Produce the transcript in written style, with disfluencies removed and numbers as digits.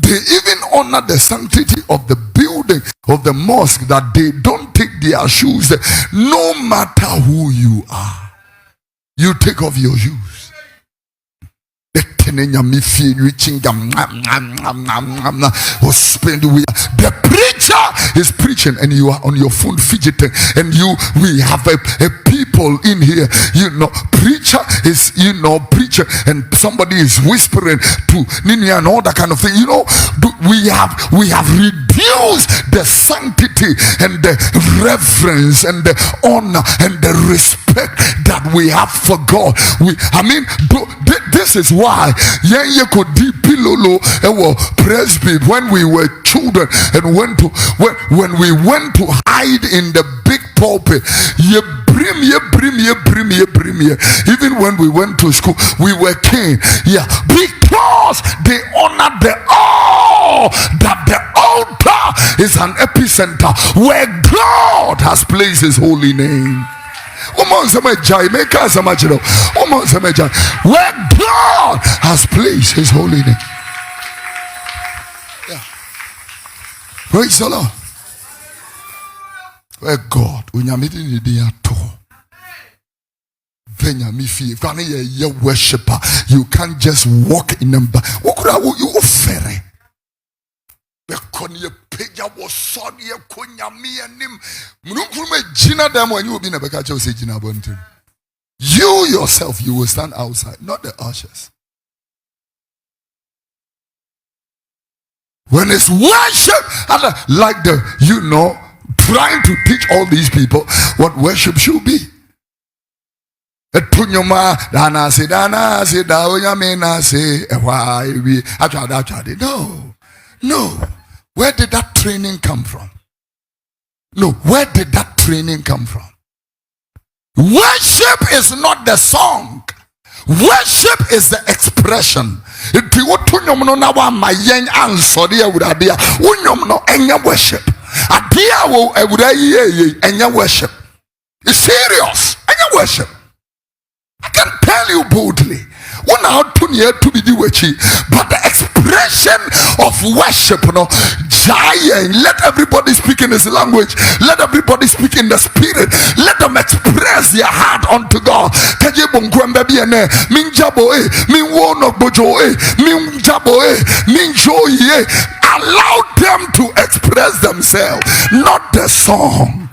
They even honor the sanctity of the building of the mosque, that they don't take their shoes there. No matter who you are, you take off your shoes. The preacher is preaching and you are on your phone fidgeting, and we have a people in here, preacher is preacher, and somebody is whispering to Nini and all that kind of thing. We have reduced the sanctity and the reverence and the honor and the respect that we have for God. This is why Presby, when we were children and when we went to hide in the big pulpit, even when we went to school, we were king. Because they honor the that the altar is an epicenter where God has placed his holy name. Where God has placed his holy name. Praise the Lord. Where God, when you're meeting the day at all, if you're a worshiper, you can't just walk in them. What could you offer? You yourself, you will stand outside, not the ushers. When it's worship, like trying to teach all these people what worship should be. No. Where did that training come from? Worship is not the song. Worship is the expression. Worship. It's serious. Worship. I can tell you boldly. But the expression of worship, let everybody speak in his language. Let everybody speak in the spirit. Let them express their heart unto God. Allow them to express themselves, not the song.